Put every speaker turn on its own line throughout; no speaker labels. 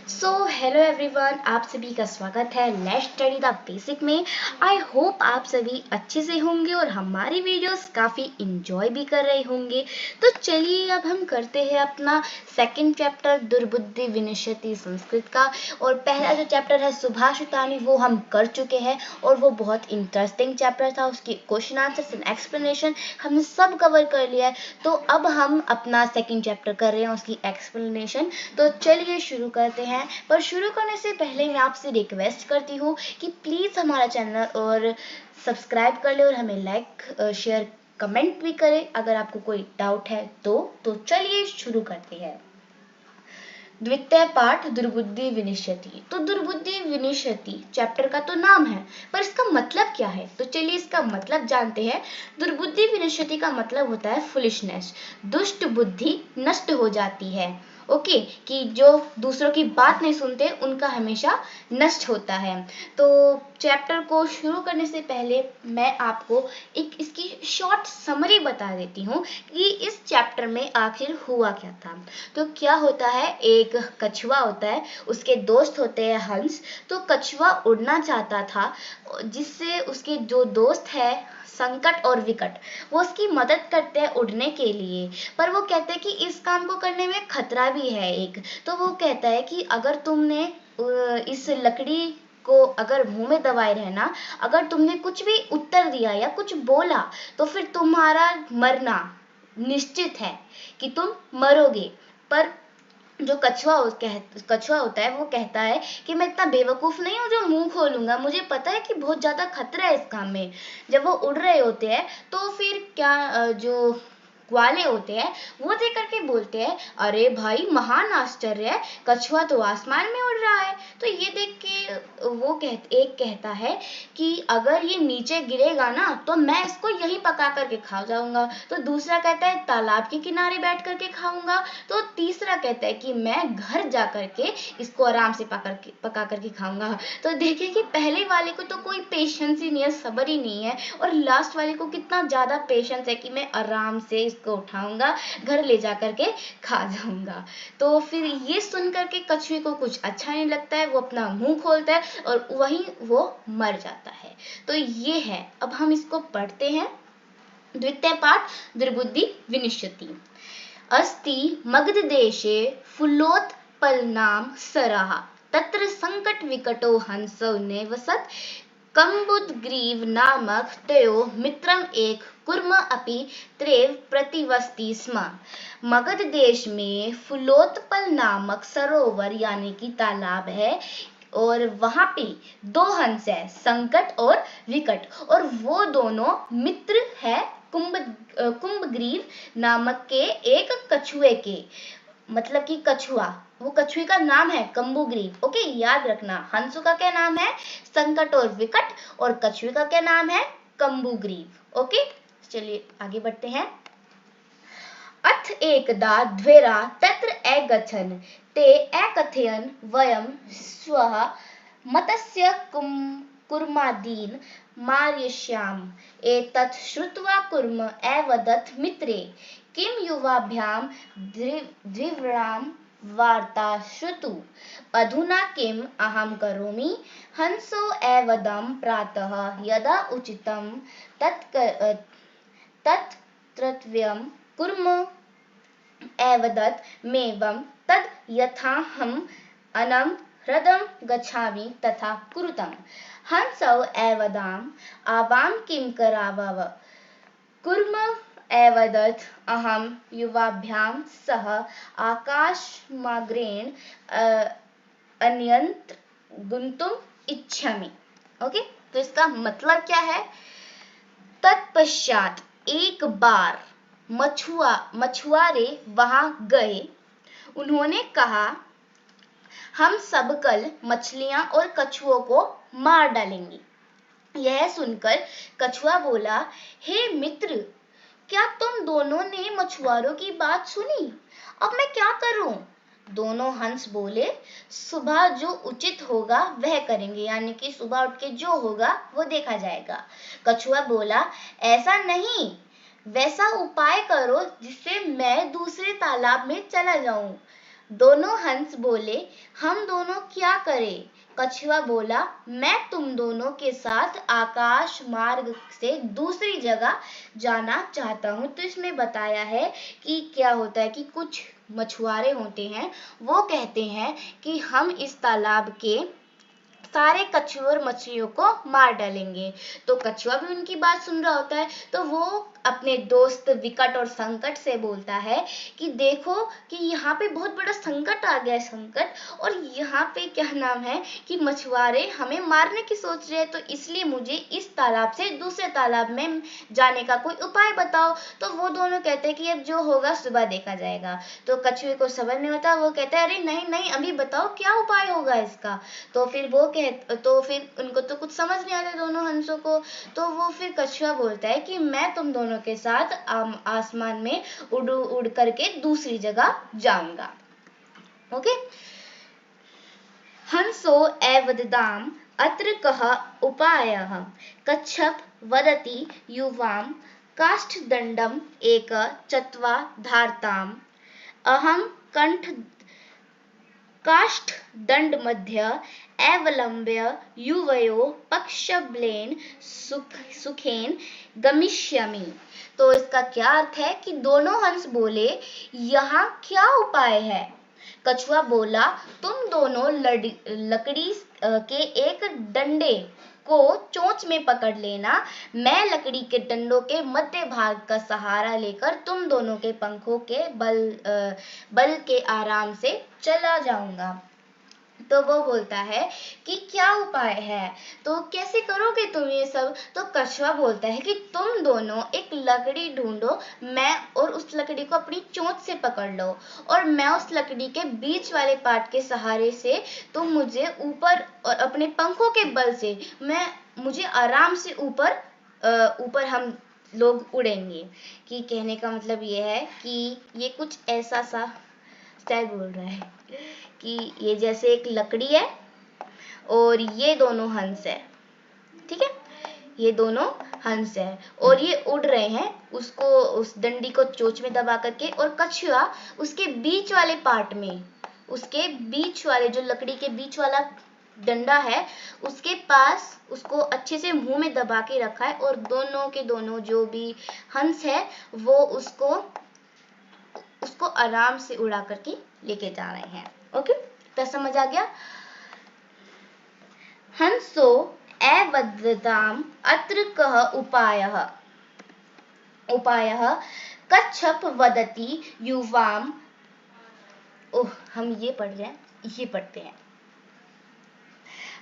So hello everyone, आप सभी का स्वागत है लेट्स स्टडी द बेसिक में। आई होप आप सभी अच्छे से होंगे और हमारी वीडियोस काफ़ी इंजॉय भी कर रहे होंगे। तो चलिए अब हम करते हैं अपना सेकंड चैप्टर दुर्बुद्धि विनश्यति संस्कृत का। और पहला जो चैप्टर है सुभाषितानी वो हम कर चुके हैं और वो बहुत इंटरेस्टिंग चैप्टर था। उसकी क्वेश्चन आंसर्स एंड एक्सप्लेनेशन हमने सब कवर कर लिया है। तो अब हम अपना सेकंड चैप्टर कर रहे हैं, उसकी एक्सप्लेनेशन। तो चलिए शुरू करते हैं। पर शुरू करने से पहले मैं आपसे रिक्वेस्ट करती हूँ कि प्लीज़ हमारा चैनल और सब्सक्राइब कर ले और हमें लाइक शेयर कमेंट भी करें अगर आपको कोई डाउट है तो चलिए शुरू करते हैं। द्वितीय पाठ दुर्बुद्धि विनिश्यति। तो दुर्बुद्धि विनिश्यति चैप्टर का तो नाम है, पर इसका मतलब क्या है? तो चलिए इसका मतलब जानते हैं। दुर्बुद्धि विनिश्यति का मतलब होता है फुलिशनेस, दुष्ट बुद्धि नष्ट हो जाती है। ओके, कि जो दूसरों की बात नहीं सुनते उनका हमेशा नष्ट होता है। तो चैप्टर को शुरू करने से पहले मैं आपको एक इसकी शॉर्ट समरी बता देती हूँ कि इस चैप्टर में आखिर हुआ क्या था। तो क्या होता है, एक कछुआ होता है, उसके दोस्त होते हैं हंस। तो कछुआ उड़ना चाहता था, जिससे उसके जो दोस्त है संकट और विकट वो उसकी मदद करते हैं उड़ने के लिए। पर वो कहते हैं कि इस काम को करने में खतरा भी है एक। तो वो कहता है कि अगर तुमने इस लकड़ी को अगर मुंह में दबाए रहना, अगर तुमने कुछ भी उत्तर दिया या कुछ बोला तो फिर तुम्हारा मरना निश्चित है, कि तुम मरोगे। पर जो कछुआ होता है वो कहता है कि मैं इतना बेवकूफ़ नहीं हूँ जो मुंह खोलूंगा, मुझे पता है कि बहुत ज़्यादा खतरा है इस काम में। जब वो उड़ रहे होते हैं तो फिर क्या जो ग्वाले होते हैं वो देख करके बोलते हैं, अरे भाई महान आश्चर्य है, कछुआ तो आसमान में उड़ रहा है। तो ये देख के एक कहता है कि अगर ये नीचे गिरेगा ना तो मैं इसको यहीं पका करके खा जाऊंगा। तो दूसरा कहता है तालाब के किनारे बैठ करके खाऊंगा। तो तीसरा कहता है कि मैं घर जा करके इसको आराम से पका करके खाऊंगा। तो देखिए कि पहले वाले को तो कोई पेशेंस ही नहीं है, सब्र ही नहीं है, और लास्ट वाले को कितना ज़्यादा पेशेंस है कि मैं आराम से इसको उठाऊंगा, घर ले जा करके खा जाऊंगा। तो फिर ये सुन करके कछुए को कुछ अच्छा नहीं लगता है, वो अपना मुंह खोलता है और वहीं वो मर जाता है। तो ये है, अब हम इसको पढ़ते हैं। द्वितीय पाठ दुर्बुद्धि विनिश्यति। अस्ति मगधदेशे फुल्लोत्पलनाम सरः तत्र संकट विकटो हंसो निवसत् कम्बुदग्रीव नामक तयो मित्रम एक कुर्म अपि त्रेव प्रतिवस्ति स्म। मगध देश में फुलोत्पल नामक सरोवर यानी कि तालाब है, और वहां पे दो हंस है, संकट और विकट, और वो दोनों मित्र है कुंभग्रीव नामक के एक कछुए के। मतलब कि कछुआ, वो कछुए का नाम है कम्बुग्रीव। ओके, याद रखना, हंसों का क्या नाम है? संकट और विकट, और कछुए का क्या नाम है? कम्बुग्रीव। ओके, चलिए आगे बढ़ते हैं। अथ एकदा द्वेरा तत्र अगच्छन् ते अकथयन् वयं श्वः मतस्य कुर्मादीन् मारयिष्याम। एतत् श्रुत्वा कुर्म अवदत् मित्रे, किं युवाभ्यां द्विव्रां वार्ता श्रुतु। अधुना किम् अहं करोमि? हंसो अवदं प्रातः यदा उचितं तत् कर्तव्यं कुर्म। अवदत् मेवं तद् यथाहम् अनं ह्रदं गच्छामि तथा कुरुतम्। हंसौ अवदाम् आवां किं करावव? कुर्म अवदत् अहं युवाभ्यां सह आकाशमार्गेण अन्यत्र गन्तुम् इच्छामि। ओके, तो इसका मतलब क्या है? तत्पश्चात एक बार मछुआरे वहां गए। उन्होंने कहा, हम सब कल मछलियां और कछुओं को मार डालेंगे। यह सुनकर कछुआ बोला, हे मित्र, क्या तुम दोनों ने मछुआरों की बात सुनी? अब मैं क्या करूं? दोनों हंस बोले, सुबह जो उचित होगा वह करेंगे, यानी कि सुबह उठ के जो होगा वो देखा जाएगा। कछुआ बोला, ऐसा नहीं, वैसा उपाय करो जिससे मैं दूसरे तालाब में चला जाऊं। दोनों हंस बोले, हम दोनों क्या करें? कछुआ बोला, मैं तुम दोनों के साथ आकाश मार्ग से दूसरी जगह जाना चाहता हूँ। तो इसमें बताया है कि क्या होता है कि कुछ मछुआरे होते हैं, वो कहते हैं कि हम इस तालाब के सारे कछुए और मछलियों को मार डालेंगे। तो कछुआ भी उनकी बात सुन रहा होता है, तो वो अपने दोस्त विकट और संकट से बोलता है कि देखो कि यहाँ पे बहुत बड़ा संकट आ गया है, संकट, और यहाँ पे क्या नाम है कि मछुआरे हमें मारने की सोच रहे हैं, तो इसलिए मुझे इस तालाब से दूसरे तालाब में जाने का कोई उपाय बताओ। तो वो दोनों कहते हैं कि अब जो होगा सुबह देखा जाएगा। तो कछुए को समझ नहीं होता, वो कहता है अरे नहीं नहीं, अभी बताओ क्या उपाय होगा इसका। तो फिर उनको तो कुछ समझ नहीं आता दोनों हंसों को। तो वो फिर कछुआ बोलता है कि मैं तुम दोनों के साथ आसमान में उड़ करके दूसरी जगह जाऊंगा। ओके। हंसो एवददाम अत्र कः उपायः कच्छप वदति युवां काष्ठदण्डम् एक चत्वा धारताम् अहं कंठ काष्ठदण्डमध्ये अवलम्ब्य युवयो पक्षबलेन सुखेन गमिष्यामि। तो इसका क्या अर्थ है कि दोनों हंस बोले, यहाँ क्या उपाय है? कछुआ बोला, तुम दोनों लकड़ी के एक डंडे को चोंच में पकड़ लेना, मैं लकड़ी के डंडों के मध्य भाग का सहारा लेकर तुम दोनों के पंखों के बल के आराम से चला जाऊंगा। तो वो बोलता है कि क्या उपाय है, तो कैसे करोगे तुम ये सब? तो कछुआ बोलता है कि तुम दोनों एक लकड़ी ढूंढो, मैं और उस लकड़ी को अपनी चोंच से पकड़ लो, और मैं उस लकड़ी के बीच वाले पार्ट के सहारे से तुम मुझे ऊपर और अपने पंखों के बल से मुझे आराम से ऊपर हम लोग उड़ेंगे। कि कहने का मतलब ये है कि ये कुछ ऐसा सा स्टाइल बोल रहा है कि ये जैसे एक लकड़ी है और ये दोनों हंस है, ठीक है, ये दोनों हंस है और ये उड़ रहे हैं उसको, उस डंडी को चोंच में दबा करके, और कछुआ उसके बीच वाले पार्ट में, उसके बीच वाले जो लकड़ी के बीच वाला डंडा है उसके पास उसको अच्छे से मुंह में दबा के रखा है, और दोनों के दोनों जो भी हंस है वो उसको आराम से उड़ा करके लेके जा रहे हैं। ओके, तो समझ आ गया। हंसो एवदताम अत्र कः उपायः कच्छप वदति युवाम। ओह, हम ये पढ़ रहे हैं, ये पढ़ते हैं।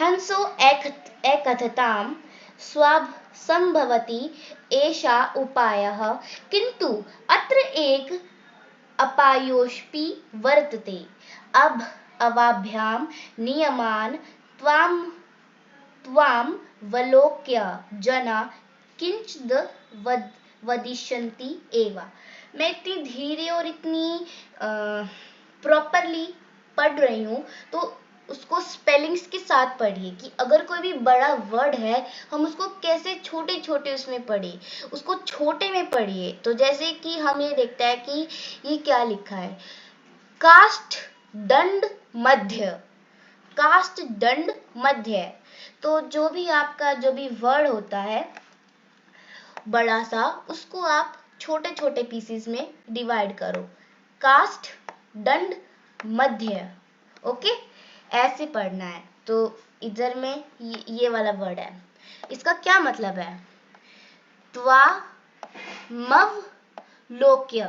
हंसो एकथताम स्वासंभवति एषा उपायः किंतु अत्र एक अपायोष्पि वर्तते अब अवाभ्याम नियमान त्वां वलोक्य जना किंचिद वदिष्यन्ति एव। मैं इतनी धीरे और इतनी प्रॉपरली पढ़ रही हूँ, तो उसको स्पेलिंग्स के साथ पढ़िए कि अगर कोई भी बड़ा वर्ड है हम उसको कैसे छोटे छोटे उसमें पढ़े, उसको छोटे में पढ़िए। तो जैसे कि हम ये देखते हैं कि ये क्या लिखा है, काष्ठ दंड मध्य, काष्ठ दंड मध्य। तो जो भी आपका जो भी वर्ड होता है बड़ा सा, उसको आप छोटे छोटे पीसेस में डिवाइड करो, काष्ठ दंड मध्य। ओके, ऐसे पढ़ना है। तो इधर में ये वाला वर्ड है, इसका क्या मतलब है, त्वा मव लोक्य,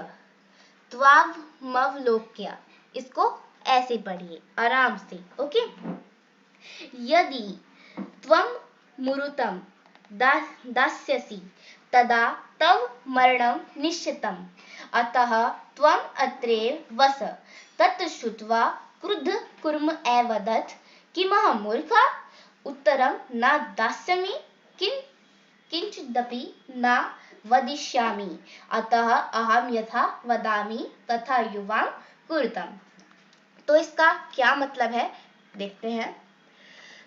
त्वाव मव लोक्य, इसको ऐसे पढ़िए आराम से। ओके, यदि त्वं मुरुतं दास्यसि तदा तव मरणं निश्चितम् अतः त्वम् अत्रैव वस। तत् श्रुत्वा क्रुद्धः कूर्म अवदत् किमहं मूर्खः उत्तरं न दास्यामि किंचिदपि न वदिष्यामि अतः अहं यथा वदामि तथा युवां कुरुतम्। तो इसका क्या मतलब है देखते हैं।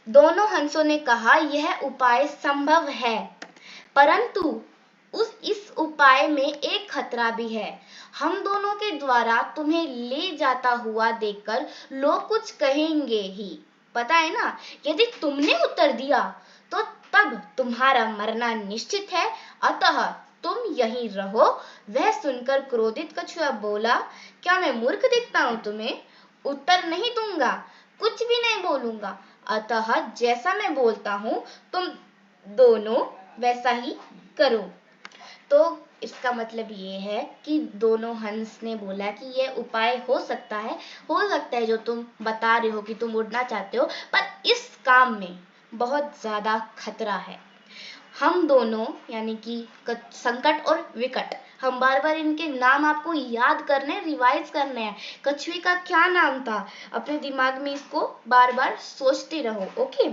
दोनों हंसों ने कहा यह उपाय संभव है, परंतु इस उपाय में एक खतरा भी है। हम दोनों के द्वारा तुम्हें ले जाता हुआ देखकर लोग कुछ कहेंगे ही, पता है ना। यदि तुमने उत्तर दिया तो तब तुम्हारा मरना निश्चित है, अतः तुम यहीं रहो। वह सुनकर क्रोधित कछुआ बोला, क्या मैं मूर्ख दिखता हूं तुम्हें? उत्तर नहीं दूंगा, कुछ भी नहीं बोलूंगा। अतः जैसा मैं बोलता हूं तुम दोनों वैसा ही करो। तो इसका मतलब ये है कि दोनों हंस ने बोला कि ये उपाय हो सकता है जो तुम बता रहे हो कि तुम उड़ना चाहते हो, पर इस काम में बहुत ज्यादा खतरा है। हम दोनों यानी कि संकट और विकट, हम बार बार इनके नाम आपको याद करने, रिवाइज करने हैं। कछुए का क्या नाम था, अपने दिमाग में इसको बार बार सोचते रहो। ओके,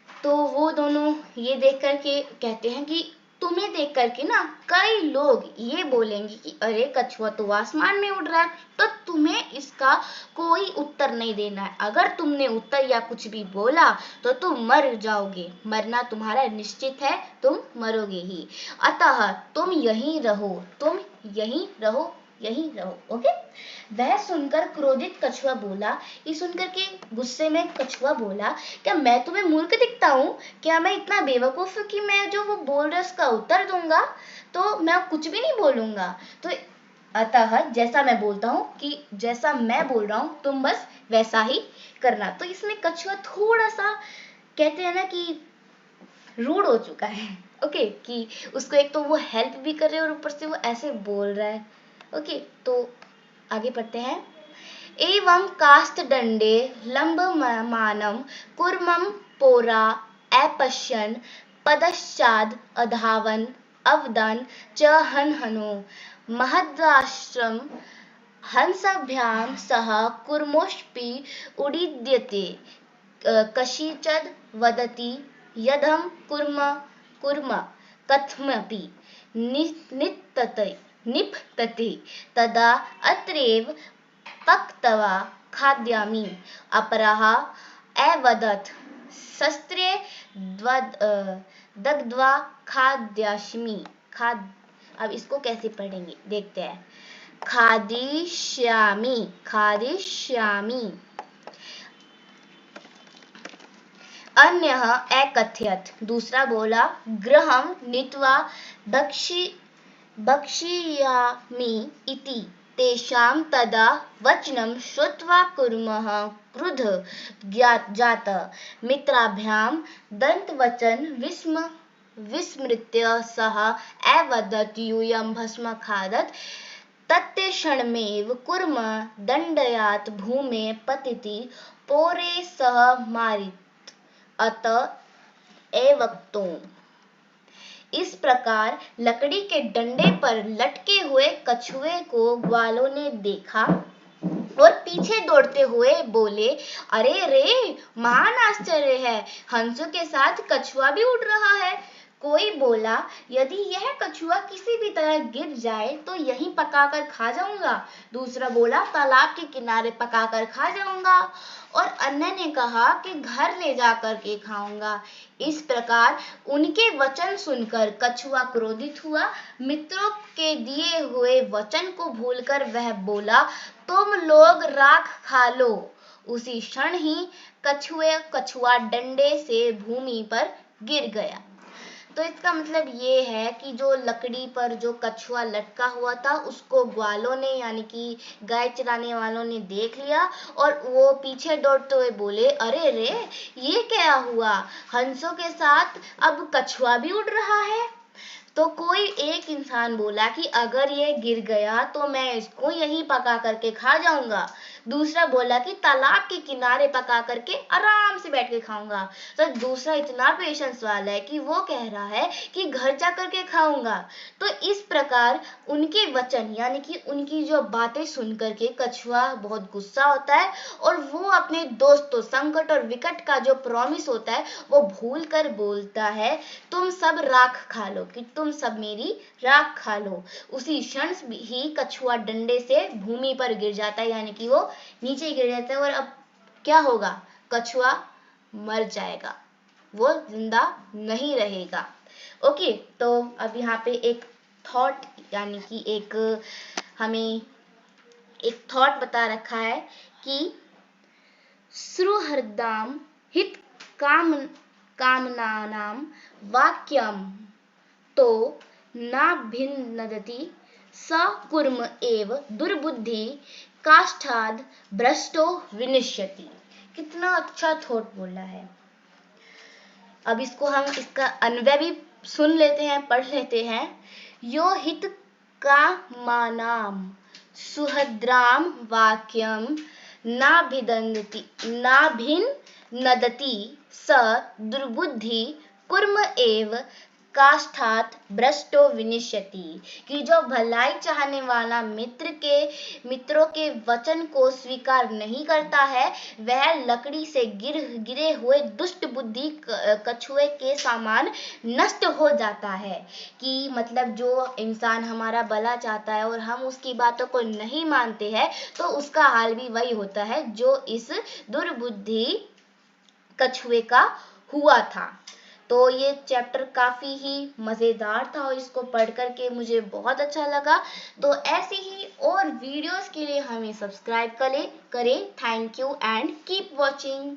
तो वो दोनों ये देख करके कहते हैं कि तुम्हें देख करके ना कई लोग ये बोलेंगे कि अरे कछुआ तो आसमान में उड़ रहा है, तो तुम्हें इसका कोई उत्तर नहीं देना है। अगर तुमने उत्तर या कुछ भी बोला तो तुम मर जाओगे, मरना तुम्हारा निश्चित है, तुम मरोगे ही। अतः तुम यहीं रहो, तुम यहीं रहो, यहीं रहो। ओके, वह सुनकर क्रोधित कछुआ बोला, ये सुनकर के गुस्से में कछुआ बोला, क्या मैं तुम्हें मूर्ख दिखता हूँ? क्या मैं इतना बेवकूफ हूँ कि मैं जो वो बोल रहे उसका उत्तर दूंगा? तो मैं कुछ भी नहीं बोलूंगा। तो अतः जैसा मैं बोलता हूँ कि जैसा मैं बोल रहा हूँ तुम बस वैसा ही करना। तो इसमें कछुआ थोड़ा सा कहते हैं ना कि रूड हो चुका है। ओके, कि उसको एक तो वो हेल्प भी कर रहे हैं और ऊपर से वो ऐसे बोल रहा है। ओके, तो आगे पढ़ते हैं। एवं काष्ठदण्डे लम्बमानं कूर्मं पोरा अपश्यन् पश्चाद् अधावन् अवदन् च हनहनो महदाश्रमं हंसाभ्यां सह कूर्मोऽपि उडीद्यते। कस्यचिद् वदति यदहं कूर्म कथमपि निपतति तदा अत्रैव पक्त्वा खाद्यामि। अपरः अवदत् शस्त्रे दग्ध्वा खाद्यास्मि। अब इसको कैसे पढ़ेंगे देखते हैं। खादिष्यामि, खादिष्यामि। अन्यः अकथयत्, दूसरा बोला, गृहं नीत्वा भक्षयामि इति। तेषां तदा वचनं श्रुत्वा कूर्मः क्रुद्धः जातः। मित्राभ्यां दन्तवचनं विस्मृत्य सः अवदत् यूयं भस्म खादत्। तत्क्षणमेव कूर्म दण्डयात् भूमे पतिति पौरे सह मारित्। अत एवक्तो। इस प्रकार लकड़ी के डंडे पर लटके हुए कछुए को ग्वालों ने देखा और पीछे दौड़ते हुए बोले, अरे रे, महान आश्चर्य है, हंसों के साथ कछुआ भी उड़ रहा है। कोई बोला, यदि यह कछुआ किसी भी तरह गिर जाए तो यहीं पकाकर खा जाऊंगा। दूसरा बोला, तालाब के किनारे पकाकर खा जाऊंगा। और अन्य ने कहा कि घर ले जाकर के खाऊंगा। इस प्रकार उनके वचन सुनकर कछुआ क्रोधित हुआ। मित्रों के दिए हुए वचन को भूलकर वह बोला, तुम लोग राख खा लो। उसी क्षण ही कछुआ डंडे से भूमि पर गिर गया। तो इसका मतलब ये है कि जो लकड़ी पर जो कछुआ लटका हुआ था उसको ग्वालों ने यानी कि गाय चराने वालों ने देख लिया और वो पीछे दौड़ते हुए बोले, अरे रे, ये क्या हुआ, हंसों के साथ अब कछुआ भी उड़ रहा है। तो कोई एक इंसान बोला कि अगर ये गिर गया तो मैं इसको यहीं पका करके खा जाऊंगा। दूसरा बोला कि तालाब के किनारे पका करके आराम से बैठ के खाऊंगा। तो दूसरा इतना पेशेंस वाला है कि वो कह रहा है कि घर जा करके खाऊंगा। तो इस प्रकार उनके वचन यानी कि उनकी जो बातें सुन करके कछुआ बहुत गुस्सा होता है और वो अपने दोस्तों संकट और विकट का जो प्रॉमिस होता है वो भूल कर बोलता है, तुम सब राख खा लो, कि तुम सब मेरी राख खा लो। उसी क्षण ही कछुआ डंडे से भूमि पर गिर जाता है यानी कि वो नीचे गिर जाता है और अब क्या होगा, कछुआ मर जाएगा, वो जिंदा नहीं रहेगा। ओके, तो अब यहाँ पे एक थॉट यानी कि हमें एक थॉट बता रखा है कि सुहृदाम हित काम कामनानां वाक्यम तो नाभिनदति स कुर्म एव दुर्बुद्धि काष्ठाद भ्रष्टो विनश्यति। कितना अच्छा थॉट बोला है। अब इसका अन्वय भी सुन लेते हैं, पढ़ लेते हैं। यो हित कामानाम सुहद्राम वाक्यम नाभिनदति स दुर्बुद्धि कुर्म एव काष्ठात भ्रष्टो विनिश्यति। कि जो भलाई चाहने वाला मित्रों के वचन को स्वीकार नहीं करता है, वह लकड़ी से गिरे हुए दुष्ट बुद्धि कछुए के समान नष्ट हो जाता है। कि मतलब जो इंसान हमारा भला चाहता है और हम उसकी बातों को नहीं मानते हैं, तो उसका हाल भी वही होता है जो इस दुर्बुद्धि कछुए का हुआ था। तो ये चैप्टर काफ़ी ही मज़ेदार था और इसको पढ़ करके मुझे बहुत अच्छा लगा। तो ऐसे ही और वीडियोस के लिए हमें सब्सक्राइब करें। Thank you and keep watching.